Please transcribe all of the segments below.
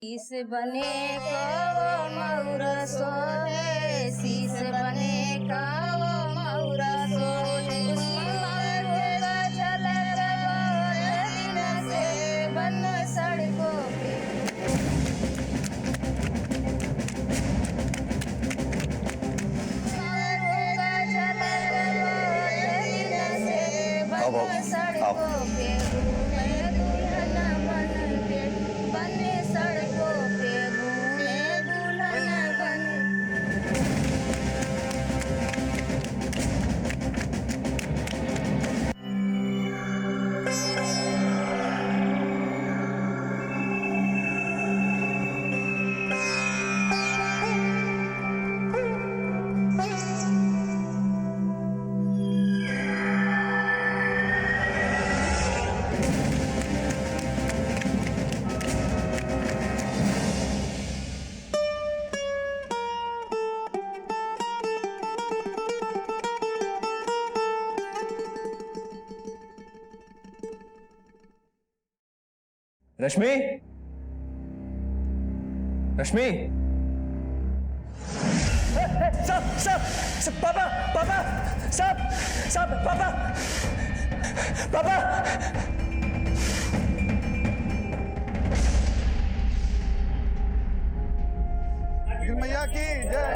शीश बने को मऊर सोहे, शीश बने का मऊर सोहे, उसका झलक बहुत दिन से बन सड़कों पे। उसका झलक बहुत दिन से बन सड़कों पे, घूमे दुल्हन बन के, बने सड़कों पे घूमे दुल्हन बन। रश्मि, रश्मि, सब सब सब पापा पापा सब सब पापा पापा। मैया की जय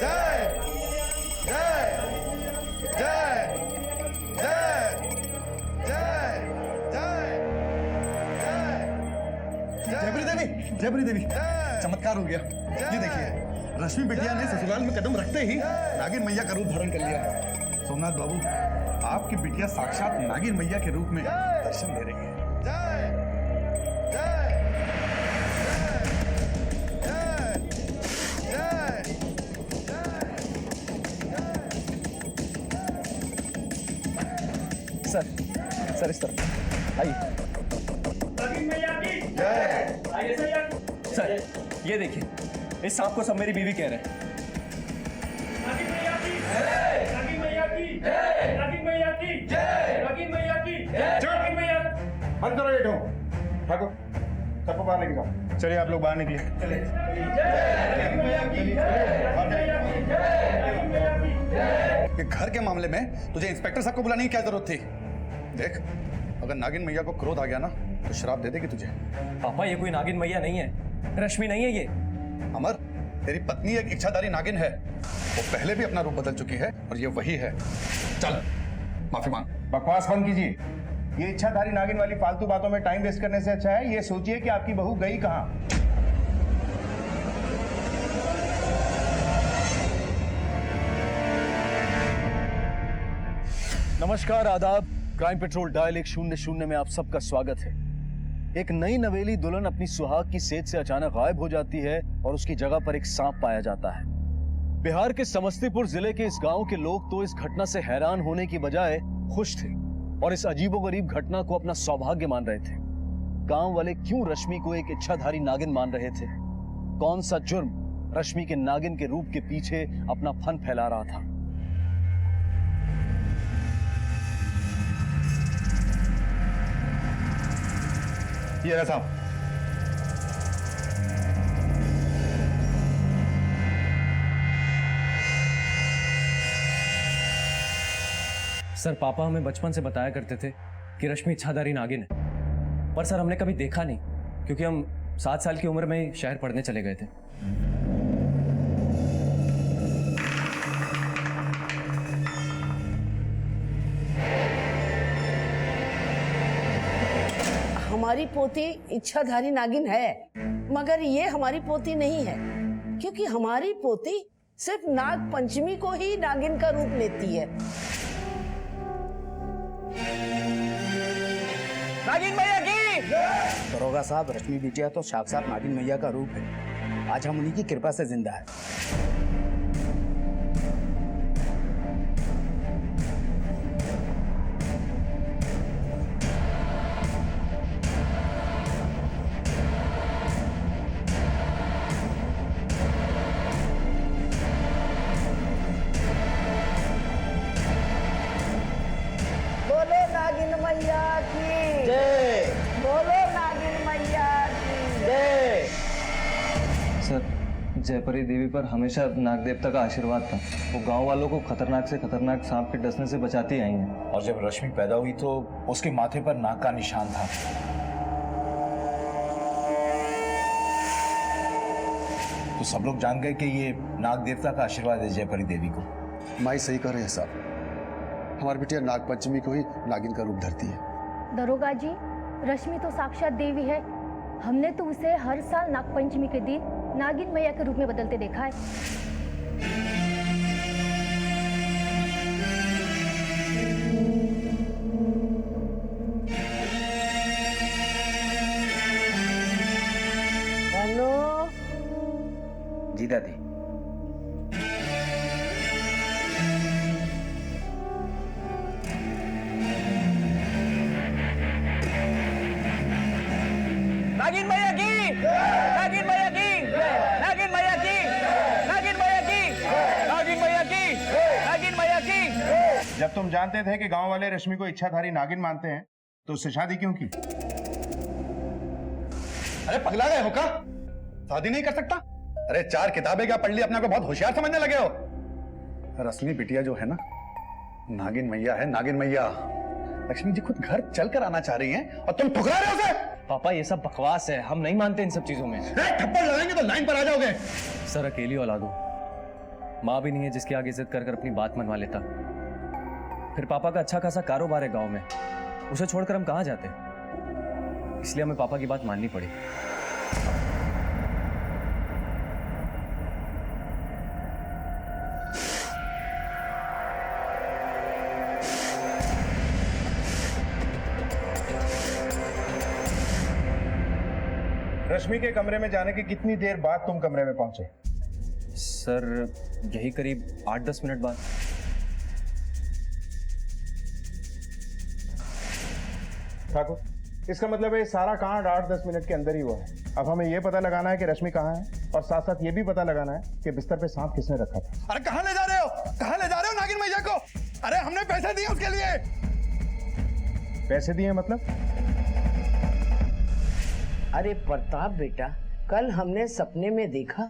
जय जय जय जय जय जय जयपुरी देवी, जयपुरी देवी, चमत्कार हो गया। ये देखिए, रश्मि बिटिया ने ससुराल में कदम रखते ही नागिन मैया का रूप धारण कर लिया। सोमनाथ बाबू, आपकी बिटिया साक्षात नागिन मैया के रूप में दर्शन दे रही है। सर सर इस तरफ आइए। सर ये देखिए, इस सांप को सब मेरी बीवी कह रहे हैं। बंद करो ये ढोंग, भागो, सबको बाहर लेके जाओ। चलिए आप लोग बाहर निकलिए। कि घर के मामले में तुझे इंस्पेक्टर साहब को बुलाने की क्या जरूरत थी? देख, अगर नागिन मैया को क्रोध आ गया ना तो श्राप दे देगी तुझे। पापा ये कोई नागिन मैया नहीं है, रश्मि नहीं है ये। अमर, तेरी पत्नी एक इच्छाधारी नागिन है। वो पहले भी अपना रूप बदल चुकी है और ये वही है। चल माफी मांग। बकवास बंद कीजिए। ये इच्छाधारी नागिन वाली फालतू बातों में टाइम वेस्ट करने से अच्छा है ये सोचिए कि आपकी बहू गई कहां। नमस्कार, आदाब। क्राइम पेट्रोल डायल 100 में आप सबका स्वागत है। एक नई नवेली दुल्हन अपनी सुहाग की सेज से अचानक गायब हो जाती है और उसकी जगह पर एक सांप पाया जाता है। बिहार के समस्तीपुर जिले के इस गांव के लोग तो इस घटना से हैरान होने की बजाय खुश थे और इस अजीबोगरीब घटना को अपना सौभाग्य मान रहे थे। गांव वाले क्यों रश्मि को एक इच्छाधारी नागिन मान रहे थे? कौन सा जुर्म रश्मि के नागिन के रूप के पीछे अपना फन फैला रहा था? ये रहा साहब। सर पापा हमें बचपन से बताया करते थे कि रश्मि इच्छाधारी नागिन है, पर सर हमने कभी देखा नहीं क्योंकि हम 7 साल की उम्र में शहर पढ़ने चले गए थे। हमारी पोती इच्छाधारी नागिन है, मगर ये हमारी पोती नहीं है, क्योंकि हमारी पोती सिर्फ नाग पंचमी को ही नागिन का रूप लेती है। नागिन मैया की दरोगा साहब, रश्मि बिटिया तो साक्षात नागिन मैया का रूप है। आज हम उन्हीं की कृपा से जिंदा है। बोलो नागिन मैया की जय बोलो नागिन मैया की जय। जयपरी देवी पर हमेशा नाग देवता का आशीर्वाद था। वो गांव वालों को खतरनाक से खतरनाक सांप के डसने से बचाती आई हैं। और जब रश्मि पैदा हुई तो उसके माथे पर नाग का निशान था। तो सब लोग जान गए कि ये नाग देवता का आशीर्वाद है जयपरी देवी को। माई सही कह रहे हैं साहब, हमारी बिटिया नागपंचमी को ही नागिन का रूप धरती है। दरोगा जी, रश्मि तो साक्षात देवी है। हमने तो उसे हर साल नागपंचमी के दिन नागिन मैया के रूप में बदलते देखा है। हेलो जी दादी। नागिन मैया की, नागिन मैया की, नागिन मैया की, नागिन मैया की, नागिन मैया की, नागिन मैया की। जब तुम जानते थे कि गांव वाले रश्मि को इच्छाधारी नागिन मानते हैं तो उससे शादी क्यों की? अरे पगला गए हो क्या? शादी नहीं कर सकता? अरे 4 किताबें क्या पढ़ ली, अपने को बहुत होशियार समझने लगे हो। रश्मि बिटिया जो है ना, नागिन मैया है, नागिन मैया। लक्ष्मी जी खुद घर चल कर आना चाह रही हैं और तुम ठुकरा रहे हो उसे। पापा ये सब बकवास है, हम नहीं मानते इन सब चीजों में। थप्पड़ लगाएंगे तो लाइन पर आ जाओगे। सर अकेली औलाद हो, माँ भी नहीं है जिसकी आगे जिद कर कर अपनी बात मनवा लेता। फिर पापा का अच्छा खासा कारोबार है गांव में, उसे छोड़कर हम कहाँ जाते? इसलिए हमें पापा की बात माननी पड़ी। रश्मि के कमरे में जाने के कितनी देर बाद तुम कमरे में पहुंचे? सर यही करीब 8-10 मिनट बाद। ठाकुर, इसका मतलब है सारा कांड 8-10 मिनट के अंदर ही हुआ है। अब हमें यह पता लगाना है कि रश्मि कहाँ है और साथ साथ ये भी पता लगाना है कि बिस्तर पे सांप किसने रखा था। अरे कहाँ ले जा रहे हो? कहाँ ले जा रहे हो नागिन मैया को? अरे हमने पैसे दिए उसके लिए। पैसे दिए मतलब? अरे प्रताप बेटा, कल हमने सपने में देखा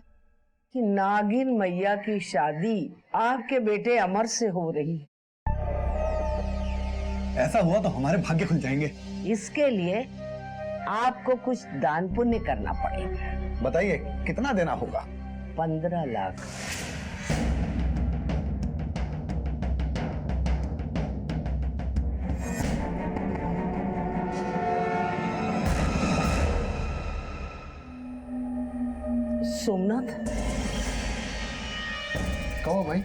कि नागिन मैया की शादी आपके बेटे अमर से हो रही है। ऐसा हुआ तो हमारे भाग्य खुल जाएंगे। इसके लिए आपको कुछ दान पुण्य करना पड़ेगा। बताइए कितना देना होगा? 15 लाख। सोमनाथ, कहो भाई।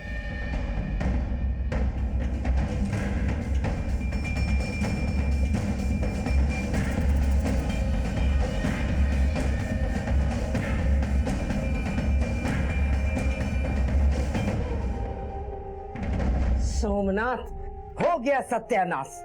सोमनाथ, हो गया सत्यानाश।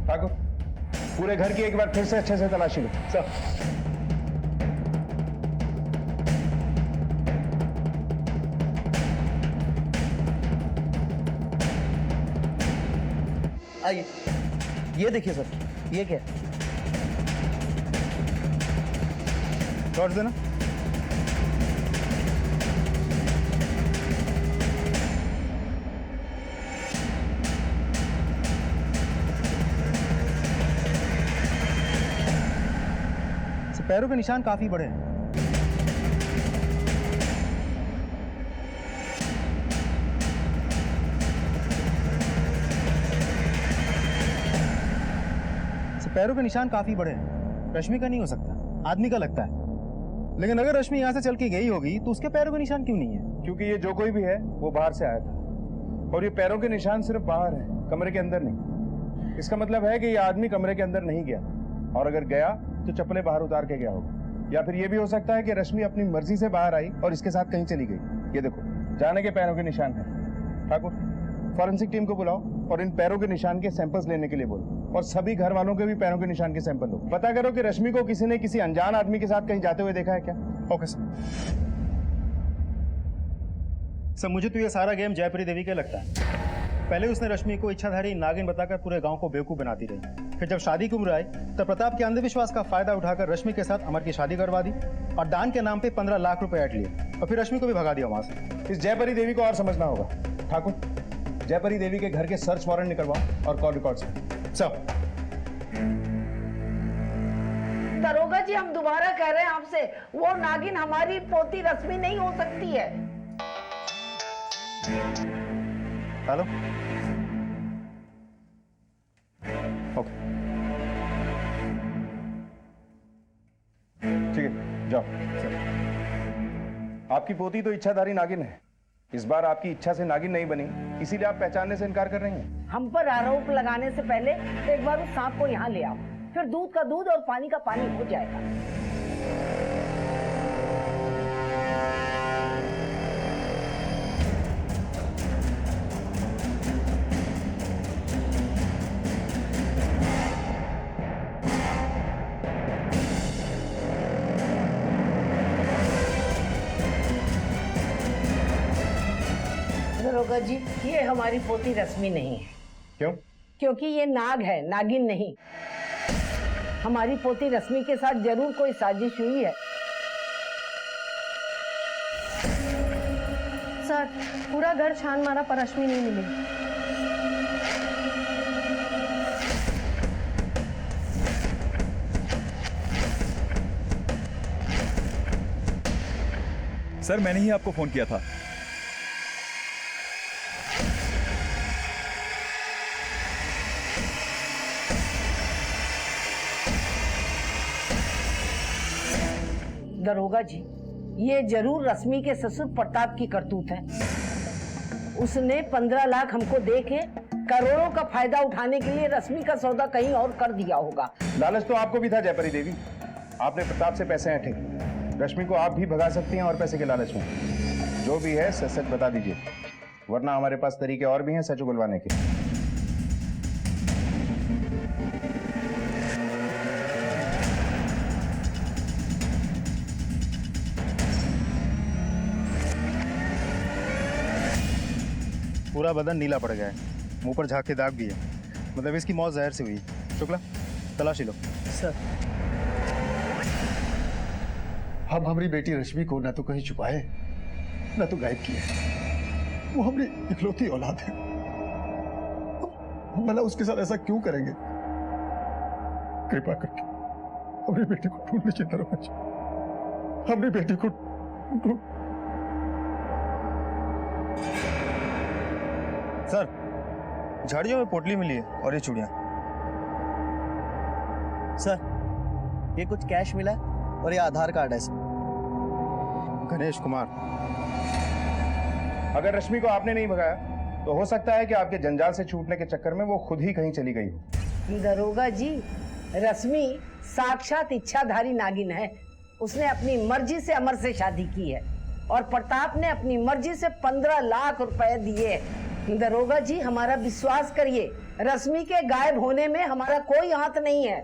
ठाकुर, पूरे घर की एक बार फिर से अच्छे से तलाशी लो। सब आइए, ये देखिए सर, ये क्या? टॉर्च देना। पैरों के निशान काफी बड़े हैं। पैरों के निशान काफी बड़े हैं। रश्मि का नहीं हो सकता, आदमी का लगता है। लेकिन अगर रश्मि यहाँ से चल के गई होगी तो उसके पैरों के निशान क्यों नहीं है? क्योंकि ये जो कोई भी है वो बाहर से आया था और ये पैरों के निशान सिर्फ बाहर है, कमरे के अंदर नहीं। इसका मतलब है कि ये आदमी कमरे के अंदर नहीं गया, और अगर गया तो चप्पलें बाहर उतार के गया होगा। या फिर ये भी हो सकता है कि रश्मि अपनी मर्जी से बाहर आई और इसके साथ कहीं चली गई। ये देखो, जाने के पैरों के निशान है। ठाकुर, फॉरेंसिक टीम को बुलाओ और इन पैरों के निशान के सैंपल्स लेने के लिए बोलो, और सभी घर वालों के भी पैरों के निशान के सैंपल लो। पता करो कि रश्मि को किसी ने किसी अनजान आदमी के साथ कहीं जाते हुए देखा है क्या। Okay sir. सर मुझे तो ये सारा गेम जयप्री देवी का लगता है। पहले उसने रश्मि को इच्छाधारी नागिन बताकर पूरे गांव को बेवकूफ बनाती रही, फिर जब शादी की उम्र आई तब प्रताप के अंधविश्वास का फायदा उठाकर रश्मि के साथ अमर की शादी करवा दी और दान के नाम पे 15 लाख रुपए ऐट लिए और फिर रश्मि को भी भगा दिया वहां से। इस जयपरी देवी को और समझना होगा। ठाकुर, जयपरी देवी के घर के सर्च वारंट निकलवाओ और कॉल रिकॉर्ड्स। सर दरोगा जी, हम दोबारा कह रहे हैं आपसे, वो नागिन हमारी पोती रश्मि नहीं हो सकती है। हेलो, ओके ठीक है, जाओ। आपकी पोती तो इच्छाधारी नागिन है। इस बार आपकी इच्छा से नागिन नहीं बनी, इसीलिए आप पहचानने से इनकार कर रही हैं। हम पर आरोप लगाने से पहले एक बार उस सांप को यहाँ ले आओ, फिर दूध का दूध और पानी का पानी हो जाएगा। दरोगा जी, ये हमारी पोती रश्मि नहीं है। क्यों? क्योंकि ये नाग है, नागिन नहीं। हमारी पोती रश्मि के साथ जरूर कोई साजिश हुई है। सर, पूरा घर छान मारा पर रश्मि नहीं मिली। सर, मैंने ही आपको फोन किया था। दरोगा जी, ये जरूर रश्मि के ससुर प्रताप की करतूत है। उसने 15 लाख हमको दे के करोड़ों का फायदा उठाने के लिए रश्मि का सौदा कहीं और कर दिया होगा। लालच तो आपको भी था जयपरी देवी। आपने प्रताप से पैसे ऐंठे। रश्मि को आप भी भगा सकती हैं और पैसे के लालच में। जो भी है सच सच बता दीजिए, वरना हमारे पास तरीके और भी हैं सच उगलवाने के। पूरा बदन नीला पड़ गया है, मुंह पर झाग के दाग भी है, मतलब इसकी मौत जहर से हुई। शुक्ला, तलाशी लो। सर, हम हमारी बेटी रश्मि को न तो कहीं छुपाए न तो गायब किए। वो हमारी इकलौती औलाद है, भला उसके साथ ऐसा क्यों करेंगे? कृपा करके हमारी बेटी को ढूंढ लीजिए दरोगा जी, हमारी बेटी को ढूंढ। सर, झाड़ियों में पोटली मिली है और ये चूड़ियां। सर, ये कुछ कैश मिला है और ये आधार कार्ड है सर। गणेश कुमार। अगर रश्मि को आपने नहीं भगाया तो हो सकता है कि आपके जंजाल से छूटने के चक्कर में वो खुद ही कहीं चली गई हो। दरोगा जी, रश्मि साक्षात इच्छाधारी नागिन है। उसने अपनी मर्जी से अमर से शादी की है और प्रताप ने अपनी मर्जी से 15 लाख रुपए दिए। दरोगा जी, हमारा विश्वास करिए, रश्मि के गायब होने में हमारा कोई हाथ नहीं है।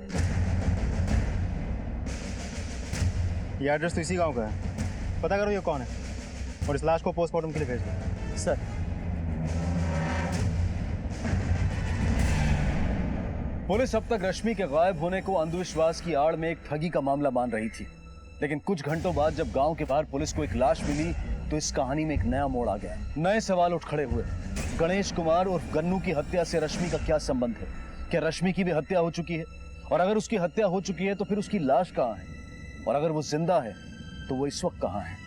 ये एड्रेस तो इसी गांव का है, पता करो ये कौन है और इस लाश को पोस्टमार्टम के लिए भेज दो। सर, पुलिस अब तक रश्मि के गायब होने को अंधविश्वास की आड़ में एक ठगी का मामला मान रही थी, लेकिन कुछ घंटों बाद जब गांव के बाहर पुलिस को एक लाश मिली तो इस कहानी में एक नया मोड़ आ गया। नए सवाल उठ खड़े हुए। गणेश कुमार और गन्नू की हत्या से रश्मि का क्या संबंध है? क्या रश्मि की भी हत्या हो चुकी है? और अगर उसकी हत्या हो चुकी है तो फिर उसकी लाश कहाँ है? और अगर वो जिंदा है तो वो इस वक्त कहाँ है?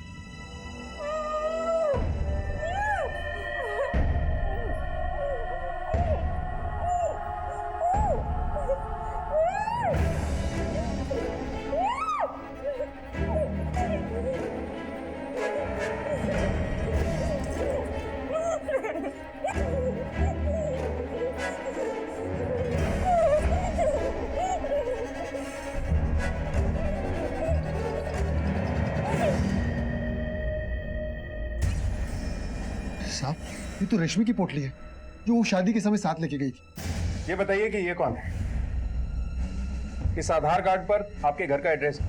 साहब, ये तो रश्मि की पोटली है जो वो शादी के समय साथ लेके गई थी। ये बताइए कि ये कौन है? इस आधार कार्ड पर आपके घर का एड्रेस।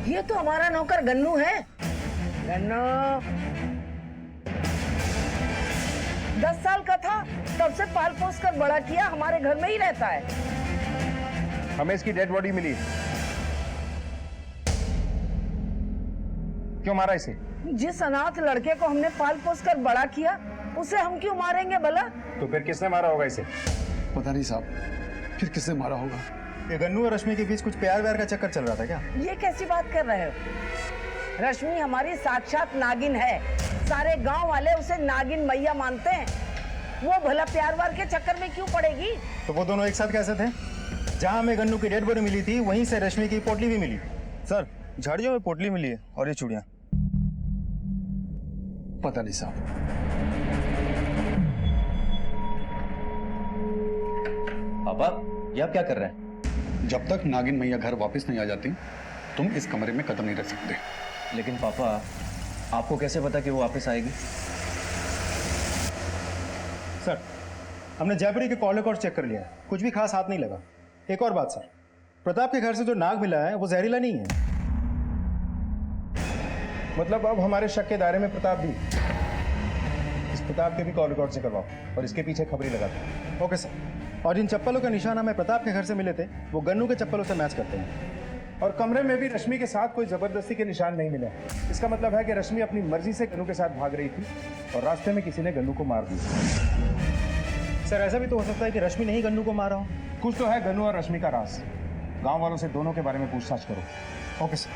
ये तो हमारा नौकर गन्नू है। गन्नू 10 साल का था तब से पाल पोस कर बड़ा किया, हमारे घर में ही रहता है। हमें इसकी डेड बॉडी मिली। क्यों मारा इसे? जिस अनाथ लड़के को हमने पाल पोस कर बड़ा किया उसे हम क्यों मारेंगे भला? तो फिर किसने मारा होगा इसे? पता नहीं साहब, फिर किसने मारा होगा। ये गन्नू और रश्मि के बीच कुछ प्यार व्यार का चक्कर चल रहा था क्या? ये कैसी बात कर रहे हो? रश्मि हमारी साक्षात नागिन है, सारे गांव वाले उसे नागिन मैया मानते हैं। वो भला प्यार वार के चक्कर में क्यों पड़ेगी? तो वो दोनों एक साथ कैसे थे? जहां हमें गन्नू की डेड बॉडी मिली थी वहीं से रश्मि की पोटली भी मिली। सर, झाड़ियों में पोटली मिली है और ये चूड़ियां। पता नहीं साहब। पापा, ये आप क्या कर रहे हैं? जब तक नागिन मैया घर वापस नहीं आ जाती तुम इस कमरे में कदम नहीं रख सकते। लेकिन पापा, आपको कैसे पता कि वो वापस आएगी? सर, हमने जयपुरी के कॉल रिकॉर्ड चेक कर लिया, कुछ भी खास हाथ नहीं लगा। एक और बात सर, प्रताप के घर से जो नाग मिला है वो जहरीला नहीं है। मतलब अब हमारे शक के दायरे में प्रताप भी। इस प्रताप के भी कॉल रिकॉर्ड से करवाओ और इसके पीछे खबरी लगा दो। Okay sir. और जिन चप्पलों के निशान हमें प्रताप के घर से मिले थे वो गन्नू के चप्पलों से मैच करते हैं। और कमरे में भी रश्मि के साथ कोई जबरदस्ती के निशान नहीं मिले। इसका मतलब है कि रश्मि अपनी मर्जी से गन्नू के साथ भाग रही थी और रास्ते में किसी ने गन्नू को मार दिया। सर, ऐसा भी तो हो सकता है कि रश्मि ने ही गन्नू को मारा हो। कुछ तो है गन्नू और रश्मि का राज। गांव वालों से दोनों के बारे में पूछताछ करो। Okay sir.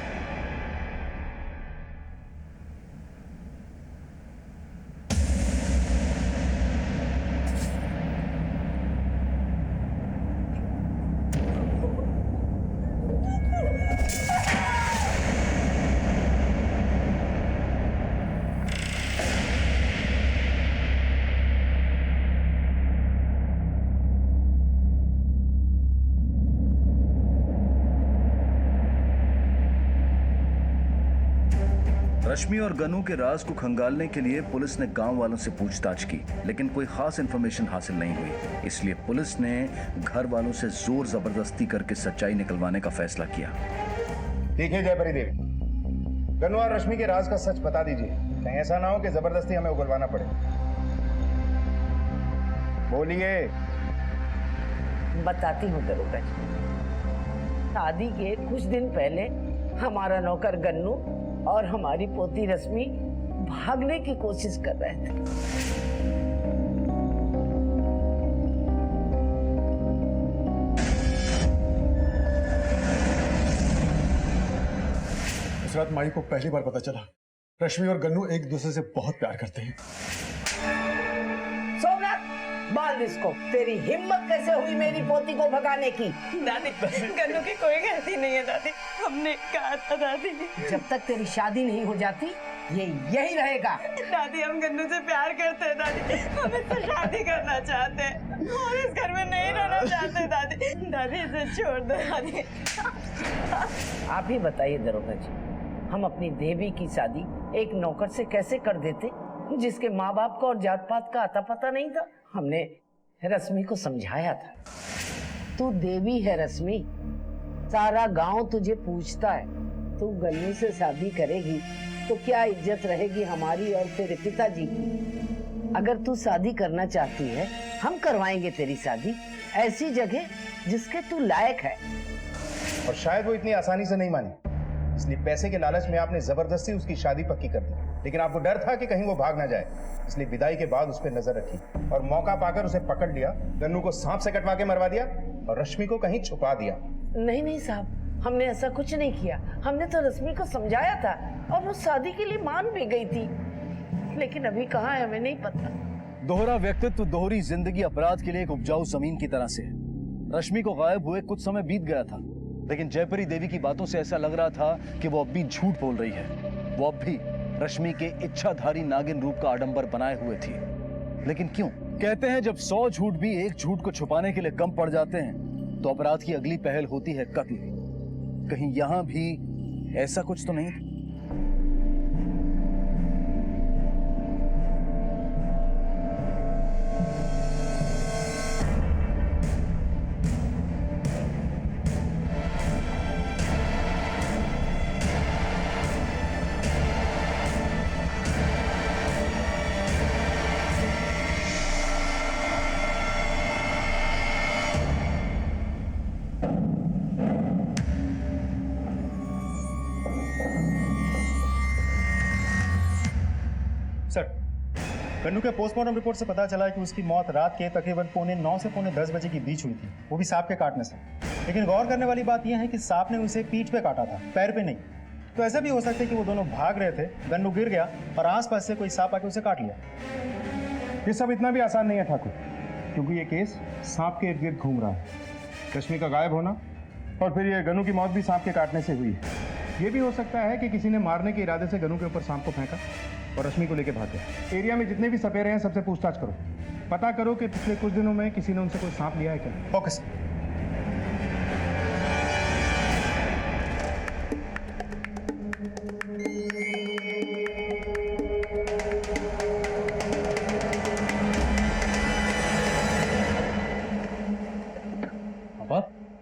रश्मि और गनू के राज को खंगालने के लिए पुलिस ने गांव वालों से पूछताछ की, लेकिन कोई खास इंफॉर्मेशन हासिल नहीं हुई। इसलिए पुलिस ने घर वालों से जोर जबरदस्ती करके सच्चाई निकलवाने का फैसला किया। देखिए जयपरी देवी, गन्नू और रश्मि के राज का सच बता दीजिए, कहीं ऐसा ना हो कि जबरदस्ती हमें उगलवाना पड़े। बोलिए। बताती हूँ दरोगा जी। शादी के कुछ दिन पहले हमारा नौकर गन्नू और हमारी पोती रश्मि भागने की कोशिश कर रहे थे। उस रात माई को पहली बार पता चला रश्मि और गन्नू एक दूसरे से बहुत प्यार करते हैं। सोमनाथ, बाल इसको। तेरी हिम्मत कैसे हुई मेरी पोती को भगाने की? दादी, गन्नू की कोई गलती नहीं है दादी, हमने कहा था दादी। जब तक तेरी शादी नहीं हो जाती ये यही रहेगा। दादी, हम गन्नू से प्यार करते हैं दादी, हम इससे शादी करना चाहते हैं और इस घर में नहीं रहना चाहते दादी। दादी इसे छोड़ दो दादी। आप ही बताइए दरोगा जी, हम अपनी देवी की शादी एक नौकर से कैसे कर देते जिसके माँ बाप को और जात पात का अता पता नहीं था? हमने रश्मि को समझाया था, तू देवी है रश्मि, सारा गांव तुझे पूछता है। तू गन्नू से शादी करेगी तो क्या इज्जत रहेगी हमारी और तेरे पिताजी की? अगर तू शादी करना चाहती है हम करवाएंगे तेरी शादी ऐसी जगह जिसके तू लायक है। और शायद वो इतनी आसानी से नहीं मानी, इसलिए पैसे के लालच में आपने जबरदस्ती उसकी शादी पक्की कर दी। लेकिन आपको डर था कि कहीं वो भाग ना जाए, इसलिए विदाई के बाद उस पर नजर रखी और मौका पाकर उसे पकड़ लिया, गन्नू को सांप से कटवा के मरवा दिया और रश्मि को कहीं छुपा दिया। नहीं नहीं साहब, हमने ऐसा कुछ नहीं किया। हमने तो रश्मि को समझाया था और वो शादी के लिए मान भी गई थी, लेकिन अभी कहाँ है हमें नहीं पता। दोहरा व्यक्तित्व दोहरी जिंदगी अपराध के लिए एक उपजाऊ जमीन की तरह से। रश्मि को गायब हुए कुछ समय बीत गया था, लेकिन जयपरी देवी की बातों से ऐसा लग रहा था कि वो अब भी झूठ बोल रही है। वो अब भी रश्मि के इच्छाधारी नागिन रूप का आडंबर बनाए हुए थी। लेकिन क्यों? कहते हैं जब 100 झूठ भी एक झूठ को छुपाने के लिए कम पड़ जाते हैं तो अपराध की अगली पहल होती है कत्ल। कहीं यहां भी ऐसा कुछ तो नहीं? सर, गन्नू के पोस्टमार्टम रिपोर्ट से पता चला है कि उसकी मौत रात के तकरीबन 9:15 से 10:15 बजे के बीच हुई थी, वो भी सांप के काटने से। लेकिन गौर करने वाली बात यह है कि सांप ने उसे पीठ पे काटा था, पैर पे नहीं। तो ऐसा भी हो सकता है कि वो दोनों भाग रहे थे, गन्नू गिर गया और आसपास से कोई सांप आके उसे काट लिया। ये सब इतना भी आसान नहीं है ठाकुर, क्योंकि ये केस सांप के इर्द गिर्द घूम रहा है। रश्मि का गायब होना और फिर ये गन्नू की मौत भी सांप के काटने से हुई है। ये भी हो सकता है कि किसी ने मारने के इरादे से गन्नू के ऊपर सांप को फेंका और रश्मि को लेकर भाग गया। एरिया में जितने भी सपेरे हैं सबसे पूछताछ करो, पता करो कि पिछले कुछ दिनों में किसी ने उनसे कोई सांप लिया है क्या। Okay sir.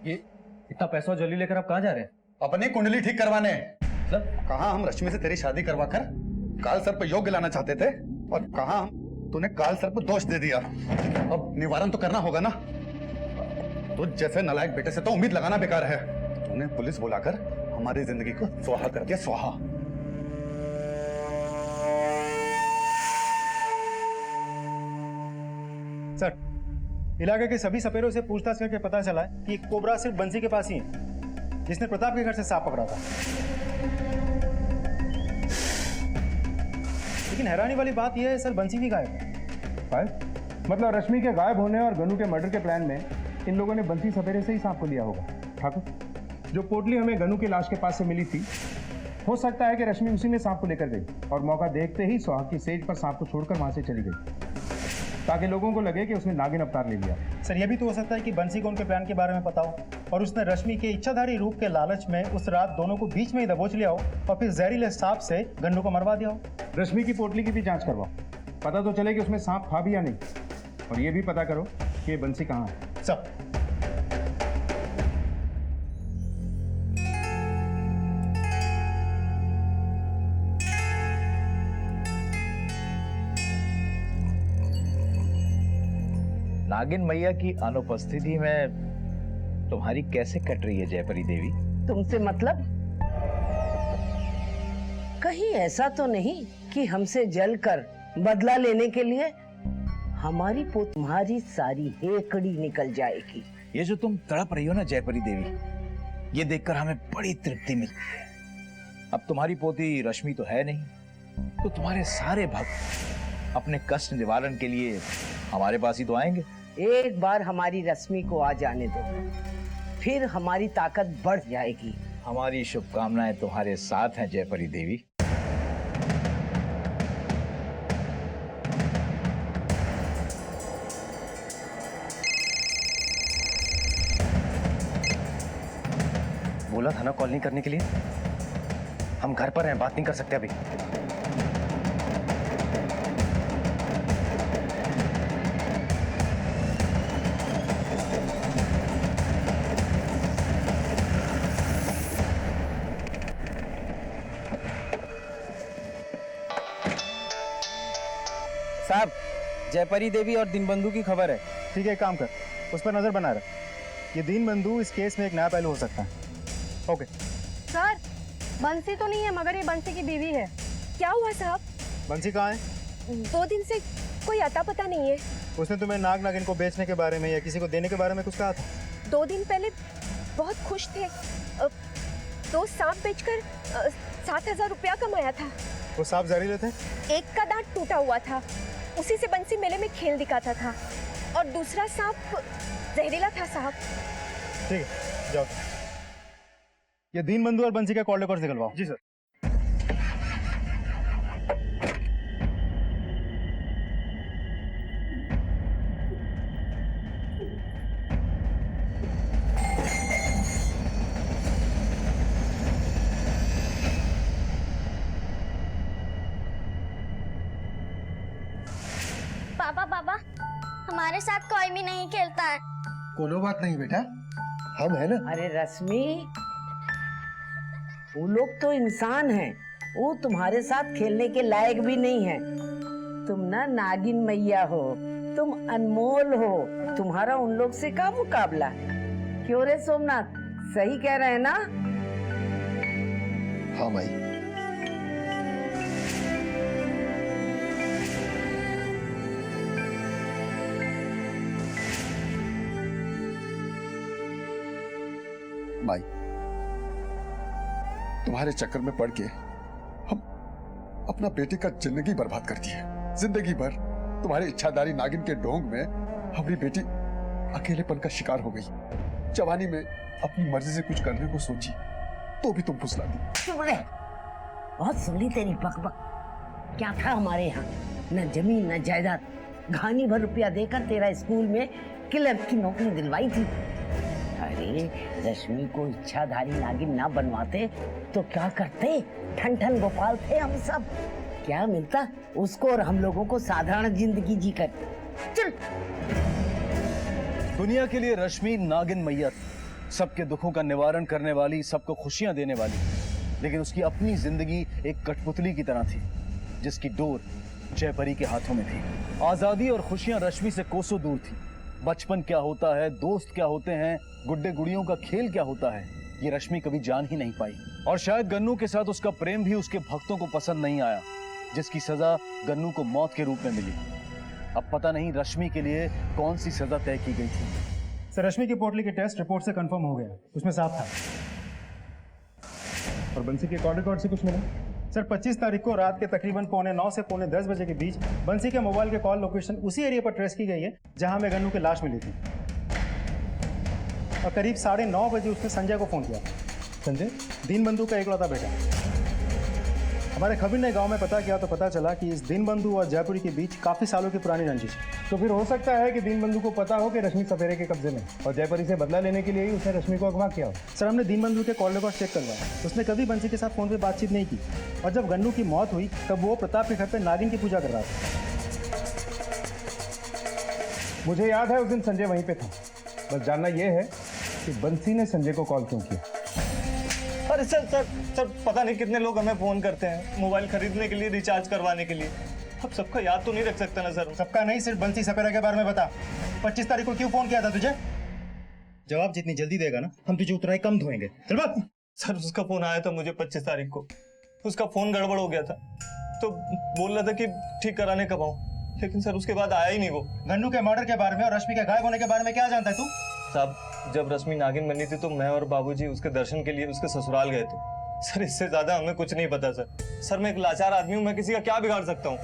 ये इतना पैसा और जल्दी लेकर आप कहाँ जा रहे हैं? अपनी कुंडली ठीक करवाने। मतलब कहा हम रश्मि से तेरी शादी करवाकर काल सर्प पर योग्य लाना चाहते थे, और कहा हम तूने काल सर्प पर दोष दे दिया। अब निवारण तो करना होगा ना। तो जैसे नालायक बेटे से तो उम्मीद लगाना बेकार है। तूने पुलिस बुलाकर हमारी जिंदगी को स्वाहा कर दिया, स्वाहा। सर, इलाके के सभी सपेरों से पूछताछ करके पता चला है कि एक कोबरा सिर्फ बंसी के पास ही है, जिसने प्रताप के घर से सांप पकड़ा था। लेकिन हैरानी वाली बात यह है सर, बंसी भी गायब है। गायब? मतलब रश्मि के गायब होने और गन्नू के मर्डर के प्लान में इन लोगों ने बंसी सपेरे से ही सांप को लिया होगा। ठाकुर, जो पोटली हमें गन्नू की लाश के पास से मिली थी, हो सकता है कि रश्मि उसी में सांप को लेकर गई और मौका देखते ही सुहाग की सेज पर सांप को छोड़कर वहां से चली गई, ताकि लोगों को लगे कि उसने नागिन अवतार ले लिया। सर, यह भी तो हो सकता है कि बंसी को उनके प्लान के बारे में पता हो और उसने रश्मि के इच्छाधारी रूप के लालच में उस रात दोनों को बीच में ही दबोच लिया हो और फिर जहरीले सांप से गन्नू को मरवा दिया हो। रश्मि की पोटली की भी जांच करवाओ, पता तो चले कि उसमें सांप था भी या नहीं। और ये भी पता करो कि ये बंसी कहाँ है। सब नागिन मैया की अनुपस्थिति में तुम्हारी कैसे कट रही है जयपरी देवी? तुमसे मतलब? कहीं ऐसा तो नहीं कि हमसे जलकर बदला लेने के लिए हमारी तुम्हारी सारी हेकड़ी निकल जाएगी। ये जो तुम तड़प रही हो ना जयपरी देवी, ये देखकर हमें बड़ी तृप्ति मिलती है। अब तुम्हारी पोती रश्मि तो है नहीं, तो तुम्हारे सारे भक्त अपने कष्ट निवारण के लिए हमारे पास ही तो आएंगे। एक बार हमारी रश्मि को आ जाने दो, फिर हमारी ताकत बढ़ जाएगी। हमारी शुभकामनाएं तुम्हारे साथ हैं जयपरी देवी। बोला था ना कॉल नहीं करने के लिए। हम घर पर हैं, बात नहीं कर सकते अभी। साहब, जयपरी देवी और दीनबंधु की खबर है। ठीक है, एक काम कर, उस पर नजर बना रहे। ये दीनबंधु इस केस में एक नया पहलू हो सकता है। ओके सर, बंसी तो नहीं है, मगर ये बंसी की बीवी है। क्या हुआ साहब? बंसी कहाँ है? 2 दिन से कोई अता पता नहीं है। उसने तुम्हें नाग नागिन को बेचने के बारे में या किसी को देने के बारे में कुछ कहा था? 2 दिन पहले बहुत खुश थे, 2 सांप बेचकर 7,000 रुपया कमाया था। वो सांप जहरीले थे? एक का दांत टूटा हुआ था, उसी से बंसी मेले में खेल दिखाता था, और दूसरा सांप जहरीला था साहब। ठीक है, जाओ। ये दीनबंधु और बंसी का कॉल रिकॉर्ड निकलवाओ। जी सर। पापा पापा, हमारे साथ कोई भी नहीं खेलता है। कोनो बात नहीं बेटा, हम है ना। अरे रश्मि, वो लोग तो इंसान हैं, वो तुम्हारे साथ खेलने के लायक भी नहीं है। तुम ना नागिन मैया हो, तुम अनमोल हो, तुम्हारा उन लोग से क्या मुकाबला? क्यों रे सोमनाथ, सही कह रहे हैं ना? हाँ माई। माई, तुम्हारे चक्कर में पड़ के हम अपना बेटे का जिंदगी बर्बाद कर दी है। जिंदगी भर तुम्हारी इच्छाधारी नागिन के ढोंग में हमारी बेटी अकेलेपन का शिकार हो गई। जवानी में अपनी मर्जी से कुछ करने को सोची तो भी तुम फुसला दी। चुप रहे, बहुत सुनी तेरी बकबक। क्या था हमारे यहाँ? न जमीन न जायदाद, घानी भर रुपया देकर तेरा स्कूल में क्लर्क की नौकरी दिलवाई थी। अरे रश्मि को इच्छाधारी नागिन ना बनवाते तो क्या करते? ठन ठन गोपाल थे हम सब। क्या मिलता उसको और हम लोगों को साधारण जिंदगी जीकर। चल। दुनिया के लिए रश्मि नागिन मैया थी, सबके दुखों का निवारण करने वाली, सबको खुशियां देने वाली। लेकिन उसकी अपनी जिंदगी एक कठपुतली की तरह थी जिसकी डोर जयपरी के हाथों में थी। आजादी और खुशियां रश्मि से कोसों दूर थी। बचपन क्या होता है, दोस्त क्या होते हैं, गुड्डे गुड़ियों का खेल क्या होता है, ये रश्मि कभी जान ही नहीं पाई। और शायद गन्नू के साथ उसका प्रेम भी उसके भक्तों को पसंद नहीं आया, जिसकी सजा गन्नू को मौत के रूप में मिली। अब पता नहीं रश्मि के लिए कौन सी सजा तय की गई थी। सर, रश्मि की पोटली के टेस्ट रिपोर्ट से कंफर्म हो गया, उसमें साफ था। और बंसी के कॉल रिकॉर्ड से कुछ मिला? सर, 25 तारीख को रात के तकरीबन 9:15 से 10:15 बजे के बीच बंसी के मोबाइल के कॉल लोकेशन उसी एरिया पर ट्रेस की गई है जहां हमें गन्नू की लाश मिली थी। और करीब 9:30 बजे उसने संजय को फोन किया। संजय दीनबंधु का इकलौता बेटा। हमारे खबीर ने गांव में पता किया तो पता चला कि इस दीनबंधु और जयपुरी के बीच काफी सालों की पुरानी रंजिश है। तो फिर हो सकता है कि दीनबंधु को पता हो कि रश्मि सपेरे के कब्जे में और जयपरी से बदला लेने के लिए ही उसने रश्मि को अगवा किया हो। सर, हमने दीनबंधु के कॉल रिकॉर्ड चेक करवाया, उसने कभी बंसी के साथ फोन पे बातचीत नहीं की। और जब गन्नू की मौत हुई तब वो प्रताप के घर पे नागिन की पूजा कर रहा था। मुझे याद है उस दिन संजय वहीं पे था। बस जानना यह है कि बंसी ने संजय को कॉल क्यों किया। अरे सर, पता नहीं कितने लोग हमें फोन करते हैं मोबाइल खरीदने के लिए, रिचार्ज करवाने के लिए। अब सबका याद तो नहीं रख सकता ना सर। सबका नहीं, सिर्फ बंसी सपेरा के बारे में बता। 25 तारीख को क्यों फोन किया था तुझे? जवाब जितनी जल्दी देगा ना, हम तुझे उतना ही कम धोएंगे। चल बात। सर, उसका फोन आया था मुझे 25 तारीख को। उसका फोन गड़बड़ हो गया था तो बोल रहा था कि ठीक कराने कब आऊं, लेकिन सर उसके बाद आया ही नहीं वो। गन्नू के मर्डर के बारे में और रश्मि के गायब होने के बारे में क्या जानता है तू? साहब, जब रश्मि नागिन बनी थी तो मैं और बाबूजी उसके दर्शन के लिए उसके ससुराल गए थे। सर, इससे ज्यादा हमें कुछ नहीं पता सर। सर, मैं एक लाचार आदमी हूँ, मैं किसी का क्या बिगाड़ सकता हूँ?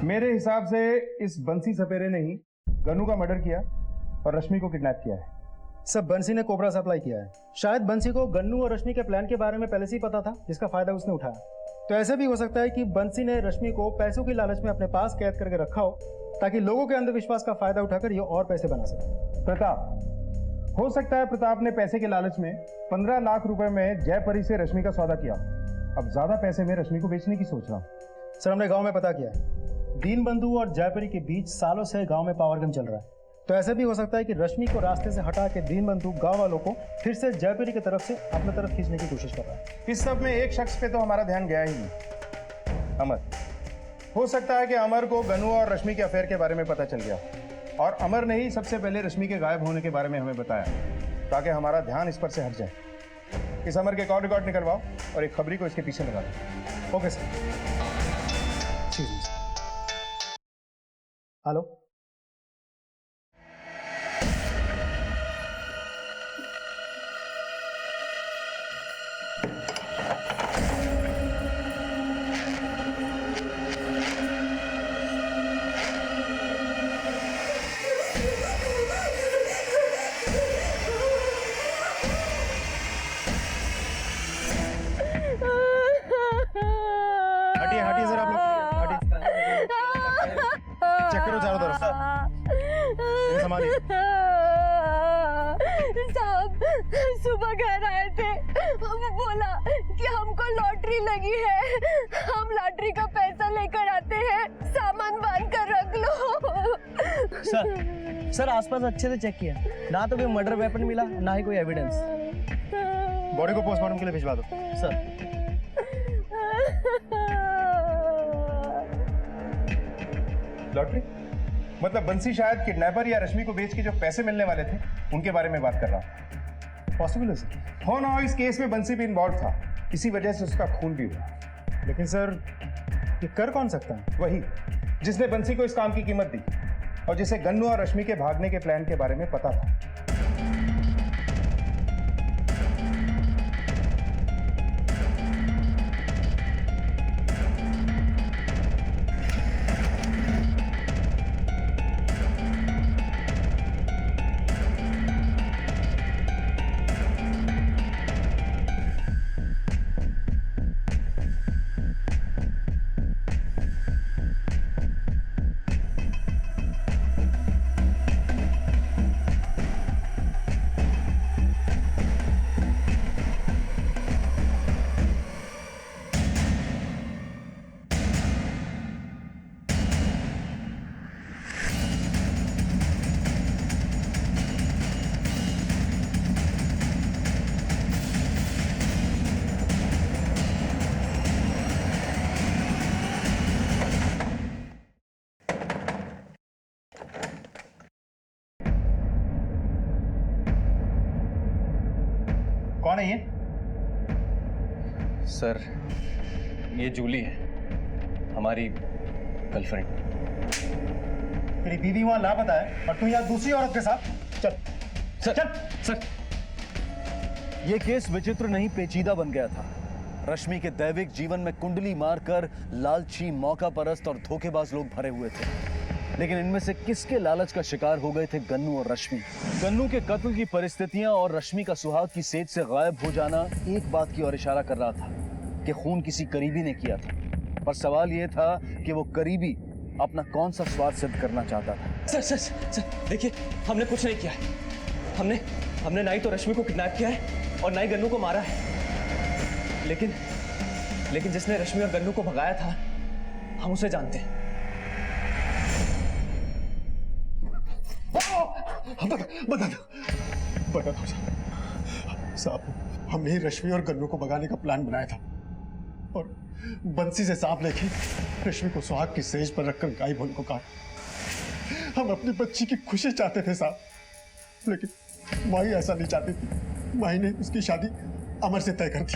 मेरे हिसाब से इस बंसी सपेरे ने ही गन्नू का मर्डर किया और रश्मि को किडनैप किया है। सब बंसी ने कोबरा सप्लाई किया है। शायद बंसी को गन्नू और रश्मि के प्लान के बारे में पहले से ही पता था, जिसका फायदा उसने उठाया। तो ऐसे भी हो सकता है कि बंसी ने रश्मि को पैसों की लालच में अपने पास कैद करके रखा हो ताकि लोगों के अंधविश्वास का फायदा उठाकर ये और पैसे बना सके। प्रताप, हो सकता है प्रताप ने पैसे के लालच में 15 लाख रुपए में जयपरी से रश्मि का सौदा किया। अब ज्यादा पैसे में रश्मि को बेचने की सोच रहा हूं। सर, हमने गांव में पता किया है, दीनबंधु और जयपरी के बीच सालों से गांव में पावर गेम चल रहा है। तो ऐसे भी हो सकता है कि रश्मि को रास्ते से हटा के दीनबंधु गांव वालों को फिर से जयपरी की तरफ से अपनी तरफ खींचने की कोशिश कर रहा है। इस सब में एक शख्स पे तो हमारा ध्यान गया ही नहीं, अमर। हो सकता है कि अमर को गन्नू और रश्मि के अफेयर के बारे में पता चल गया और अमर ने ही सबसे पहले रश्मि के गायब होने के बारे में हमें बताया ताकि हमारा ध्यान इस पर से हट जाए। इस अमर के कॉल रिकॉर्ड निकलवाओ और एक खबरी को इसके पीछे लगा दो। Okay sir. हेलो, हटिए सर, आप लोग हटिए। चेक करो चारों तरफ। संभालिए। साहब सुबह घर आए थे, बोला कि हमको लॉटरी लगी है, हम लॉटरी का पैसा लेकर आते हैं, सामान बांध कर रख लो। सर आसपास अच्छे से चेक किया, ना तो कोई मर्डर वेपन मिला, ना ही कोई एविडेंस। बॉडी को पोस्टमार्टम के लिए भिजवा दो। सर लॉटरी मतलब बंसी शायद किडनैपर या रश्मि को बेच के जो पैसे मिलने वाले थे उनके बारे में बात कर रहा हूँ। पॉसिबल है सर। हो ना हो, इस केस में बंसी भी इन्वॉल्व था, इसी वजह से उसका खून भी हुआ। लेकिन सर ये कर कौन सकता है? वही जिसने बंसी को इस काम की कीमत दी और जिसे गन्नू और रश्मि के भागने के प्लान के बारे में पता था। कौन है ये? सर ये जूली है, हमारी गर्लफ्रेंड। तेरी बीवी वहां लापता है और तू यहाँ दूसरी औरत के साथ। चल सर ये केस विचित्र नहीं पेचीदा बन गया था। रश्मि के दैविक जीवन में कुंडली मारकर लालची, मौका परस्त और धोखेबाज लोग भरे हुए थे, लेकिन इनमें से किसके लालच का शिकार हो गए थे गन्नू और रश्मि। गन्नू के कत्ल की परिस्थितियां और रश्मि का सुहाग की सेज से गायब हो जाना एक बात की ओर इशारा कर रहा था कि खून किसी करीबी ने किया था, पर सवाल यह था कि वो करीबी अपना कौन सा स्वार्थ सिद्ध करना चाहता था। सर सर सर देखिए, हमने कुछ नहीं किया है। हमने ना ही तो रश्मि को किडनैप किया है और ना ही गन्नू को मारा है, लेकिन जिसने रश्मि और गन्नू को भगाया था हम उसे जानते हैं। बता दो साहब, हमने ही रश्मि और गन्नू को भगाने का प्लान बनाया था और बंसी से सांप लेके रश्मि को सुहाग की सेज पर रखकर गायब होने को कहा। हम अपनी बच्ची की खुशी चाहते थे साहब, लेकिन माही ऐसा नहीं चाहती थी। माही ने उसकी शादी अमर से तय कर दी।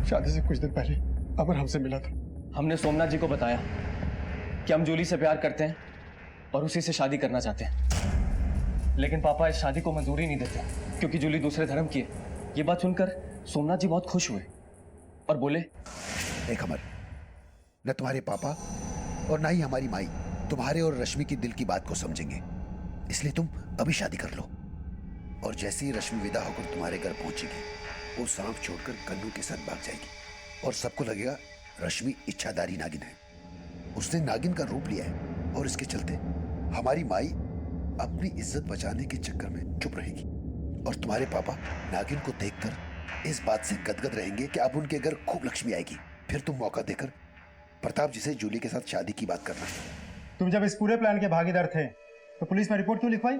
शादी से कुछ दिन पहले अमर हमसे मिला था। हमने सोमनाथ जी को बताया कि हम जूली से प्यार करते हैं और उसी से शादी करना चाहते हैं, लेकिन पापा इस शादी को मंजूरी नहीं देते क्योंकि जूली दूसरे धर्म की है। ये बात सुनकर सोमनाथ जी बहुत खुश हुए और बोले, देख अमर, न तुम्हारे पापा और ना ही हमारी माई तुम्हारे और रश्मि की दिल की बात को समझेंगे, इसलिए तुम अभी शादी कर लो। और जैसे ही रश्मि विदा होकर तुम्हारे घर पहुंचेगी, वो सांप छोड़कर गन्नू के साथ भाग जाएगी और सबको लगेगा रश्मि इच्छाधारी नागिन है। उसने नागिन का रूप लिया है और इसके चलते हमारी माई अपनी इज्जत बचाने के चक्कर में चुप रहेगी और तुम्हारे पापा नागिन को देखकर इस बात से गदगद रहेंगे कि अब उनके घर खूब लक्ष्मी आएगी। फिर तुम मौका देकर प्रताप जी से जूली के साथ शादी की बात करना। तुम जब इस पूरे प्लान के भागीदार थे तो पुलिस में रिपोर्ट क्यों लिखवाई?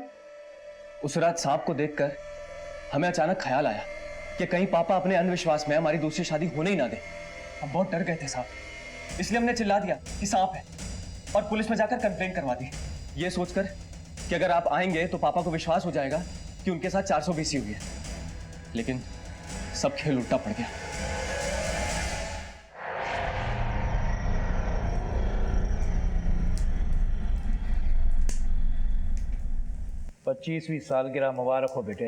उस रात सांप को देखकर हमें अचानक ख्याल आया कि कहीं पापा अपने अंधविश्वास में हमारी दूसरी शादी होने ही ना दे। हम बहुत डर गए थे साहब, इसलिए हमने चिल्ला दिया कि सांप है और पुलिस में जाकर कंप्लेंट करवा दी, ये सोचकर कि अगर आप आएंगे तो पापा को विश्वास हो जाएगा कि उनके साथ 420 हुई है। लेकिन सब खेल उल्टा पड़ गया। पच्चीसवीं सालगिरह मुबारक हो बेटे।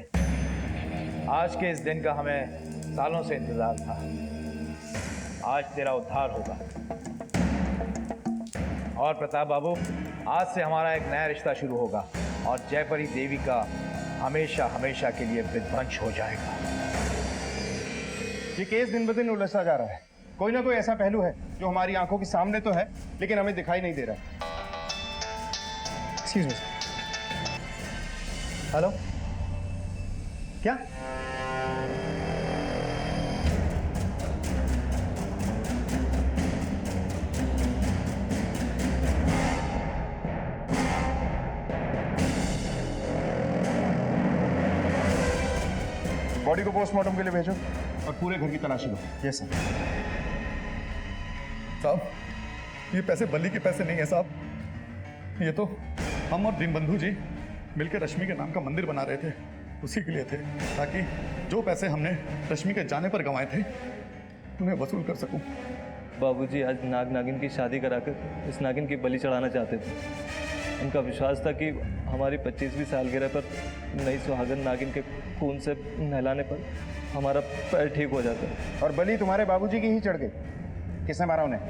आज के इस दिन का हमें सालों से इंतजार था। आज तेरा उद्धार होगा। और प्रताप बाबू, आज से हमारा एक नया रिश्ता शुरू होगा और जयपरी देवी का हमेशा हमेशा के लिए विध्वंस हो जाएगा। ये केस दिन ब दिन उलझता जा रहा है। कोई ना कोई ऐसा पहलू है जो हमारी आंखों के सामने तो है लेकिन हमें दिखाई नहीं दे रहा है। Excuse me. हेलो क्या? बॉडी को पोस्टमार्टम के लिए भेजो और पूरे घर की तलाशी लो। Yes sir. साहब, ये पैसे बली के पैसे नहीं है साहब। ये तो हम और दीनबंधु जी मिलकर रश्मि के नाम का मंदिर बना रहे थे, उसी के लिए थे, ताकि जो पैसे हमने रश्मि के जाने पर गंवाए थे उन्हें वसूल कर सकूं। बाबूजी आज नाग नागिन की शादी कराकर इस नागिन की बलि चढ़ाना चाहते थे। उनका विश्वास था कि हमारी 25वीं सालगिरह पर नई सुहागन नागिन के खून से नहलाने पर हमारा पैर ठीक हो जाता है। और बलि तुम्हारे बाबूजी की ही चढ़ गई। किसने मारा उन्हें?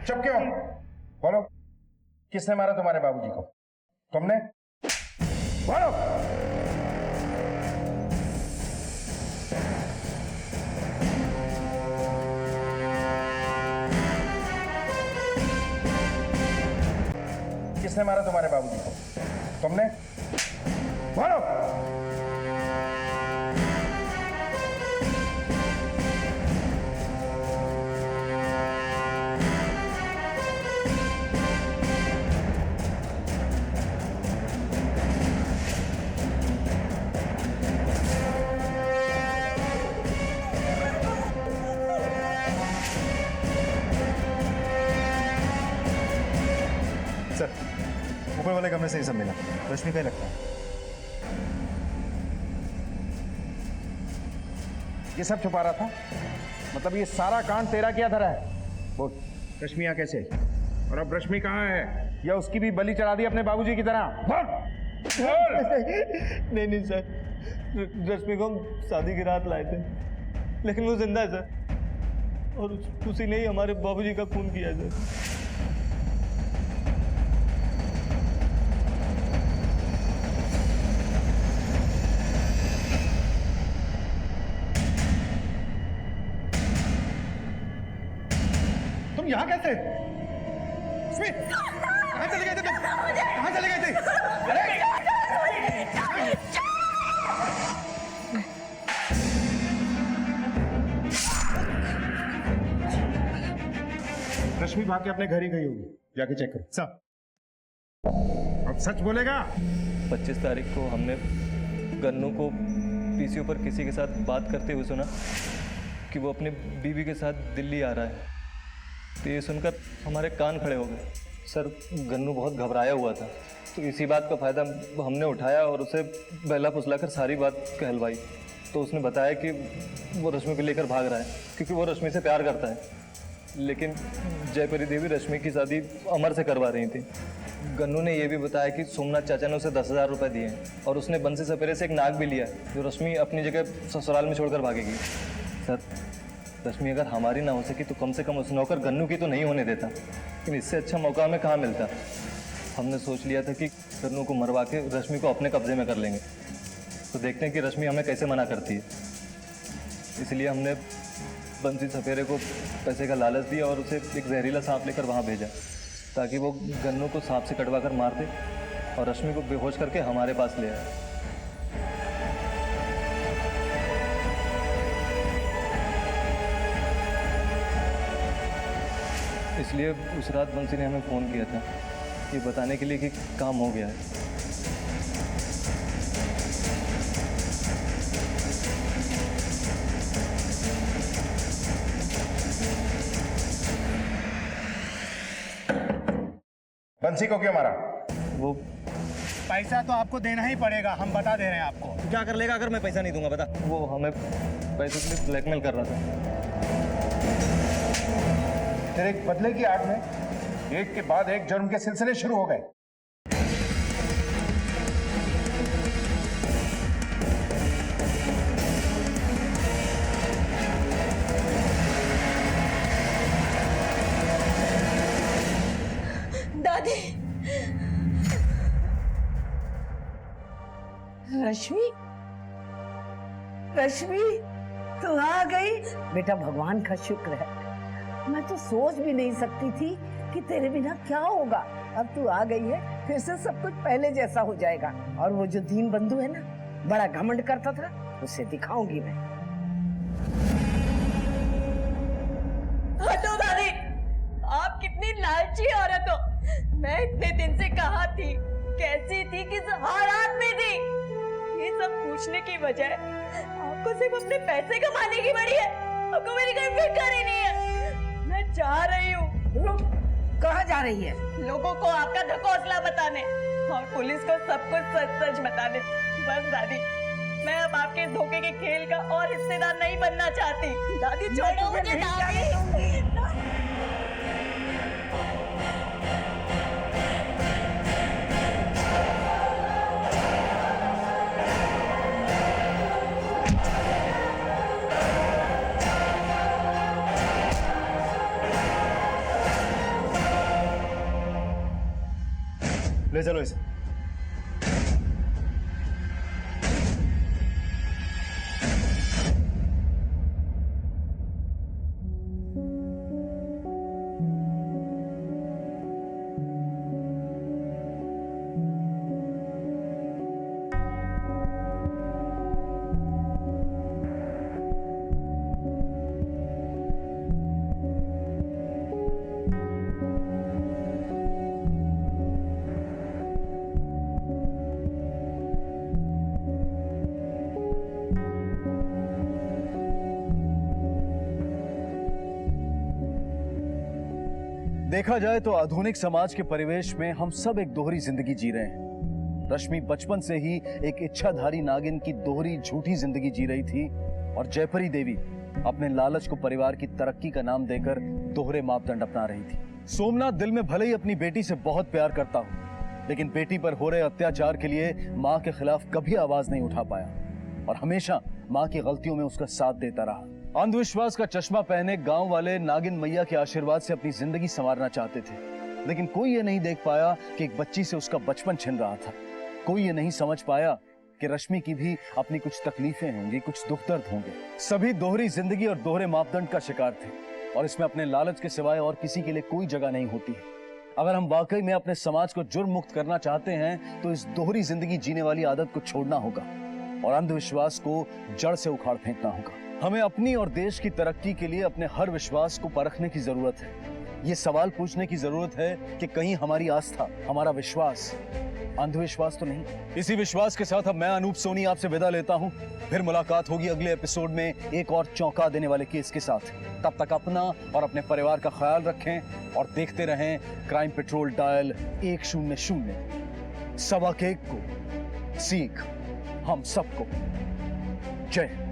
चुप क्यों? बोलो, किसने मारा तुम्हारे बाबूजी को? तुमने? बोलो। किसने मारा तुम्हारे बाबूजी को? तुमने? बोलो। सर, ऊपर वाले कमरे से ही सब मिला। रश्मि का ही लगता है। ये सब छुपा रहा था? मतलब ये सारा कांड तेरा किया धरा है? बोल, रश्मि यहाँ कैसे आई? और अब रश्मि कहाँ है? या उसकी भी बलि चढ़ा दी अपने बाबूजी की तरह? बोल! नहीं नहीं सर, रश्मि को हम शादी की रात लाए थे, लेकिन वो जिंदा है सर, और उसी ने ही हमारे बाबूजी का खून किया है सर। तुम यहाँ कैसे? कहाँ चले गए थे तुम? कहाँ चले गए थे? रश्मि भाग के अपने घर ही गई होगी, जाके चेक करो। साहब, अब सच बोलेगा? 25 तारीख को हमने गन्नू को पीसीओ पर किसी के साथ बात करते हुए सुना कि वो अपने बीवी के साथ दिल्ली आ रहा है। तो ये सुनकर हमारे कान खड़े हो गए। सर, गन्नू बहुत घबराया हुआ था, तो इसी बात का फ़ायदा हमने उठाया और उसे बहला फुसलाकर सारी बात कहलवाई। तो उसने बताया कि वो रश्मि को लेकर भाग रहा है क्योंकि वो रश्मि से प्यार करता है। लेकिन जयपरी देवी रश्मि की शादी अमर से करवा रही थी। गन्नू ने यह भी बताया कि सोमनाथ चाचा ने उसे 10,000 रुपये दिए हैं और उसने बंसी सपेरे से एक नाग भी लिया है जो रश्मि अपनी जगह ससुराल में छोड़कर भागेगी। सर, रश्मि अगर हमारी ना हो सकी तो कम से कम उस नौकर गन्नू की तो नहीं होने देता, लेकिन इससे अच्छा मौका हमें कहाँ मिलता। हमने सोच लिया था कि गन्नू को मरवा के रश्मि को अपने कब्जे में कर लेंगे। तो देखते हैं कि रश्मि हमें कैसे मना करती है। इसलिए हमने बंसी सपेरे को पैसे का लालच दिया और उसे एक जहरीला सांप लेकर वहाँ भेजा ताकि वो गन्नू को सांप से कटवा कर मार दे और रश्मि को बेहोश करके हमारे पास ले आए। इसलिए उस रात बंसी ने हमें फ़ोन किया था ये बताने के लिए कि काम हो गया है। बंसी को क्यों मारा? वो पैसा तो आपको देना ही पड़ेगा, हम बता दे रहे हैं आपको। तो क्या कर लेगा अगर मैं पैसा नहीं दूंगा? बता। वो हमें पैसे के लिए ब्लैकमेल कर रहा था। तेरे एक बदले की आड़ में एक के बाद एक जुर्म के सिलसिले शुरू हो गए। दादी, रश्मि, रश्मि तू आ गई। बेटा भगवान का शुक्र है, मैं तो सोच भी नहीं सकती थी कि तेरे बिना क्या होगा। अब तू आ गई है, फिर से सब कुछ पहले जैसा हो जाएगा। और वो जो दीन बंधु है ना, बड़ा घमंड करता था, उसे दिखाऊंगी मैं। हटो दादी, आप कितनी लालची औरत हो। मैं इतने दिन से कहाँ थी, कैसी थी, किस हालात में थी, ये सब पूछने की बजाय आपको सिर्फ अपने पैसे कमाने की बड़ी है। आपको मेरी कोई फिक्र ही नहीं है। मैं जा रही हूँ। रुक, कहाँ जा रही है? लोगों को आपका ढकोसला बताने और पुलिस को सब कुछ सच सच बताने। बस दादी, मैं अब आपके इस धोखे के खेल का और हिस्सेदार नहीं बनना चाहती। दादी छोड़ो मुझे दादी। ले चलो इसे। देखा जाए तो आधुनिक समाज के परिवेश में हम सब एक दोहरी जिंदगी जी रहे हैं। रश्मि बचपन से ही एक इच्छाधारी नागिन की दोहरी झूठी जिंदगी जी रही थी और जयपरी देवी अपने लालच को परिवार की तरक्की का नाम देकर दोहरे मापदंड अपना रही थी। सोमनाथ दिल में भले ही अपनी बेटी से बहुत प्यार करता हो, लेकिन बेटी पर हो रहे अत्याचार के लिए माँ के खिलाफ कभी आवाज नहीं उठा पाया और हमेशा माँ की गलतियों में उसका साथ देता रहा। अंधविश्वास का चश्मा पहने गांव वाले नागिन मैया के आशीर्वाद से अपनी जिंदगी संवारना चाहते थे, लेकिन कोई ये नहीं देख पाया कि एक बच्ची से उसका बचपन छिन रहा था। कोई ये नहीं समझ पाया कि रश्मि की भी अपनी कुछ तकलीफें होंगी, कुछ दुख दर्द होंगे। सभी दोहरी जिंदगी और दोहरे मापदंड का शिकार थे और इसमें अपने लालच के सिवाय और किसी के लिए कोई जगह नहीं होती है। अगर हम वाकई में अपने समाज को जुर्म मुक्त करना चाहते हैं तो इस दोहरी जिंदगी जीने वाली आदत को छोड़ना होगा और अंधविश्वास को जड़ से उखाड़ फेंकना होगा। हमें अपनी और देश की तरक्की के लिए अपने हर विश्वास को परखने की जरूरत है। ये सवाल पूछने की जरूरत है कि कहीं हमारी आस्था, हमारा विश्वास अंधविश्वास तो नहीं। इसी विश्वास के साथ अब मैं अनूप सोनी आपसे विदा लेता हूं। फिर मुलाकात होगी अगले एपिसोड में एक और चौंका देने वाले केस के साथ। तब तक अपना और अपने परिवार का ख्याल रखें और देखते रहें क्राइम पेट्रोल डायल 100। 1:15 को सीख हम सबको। जय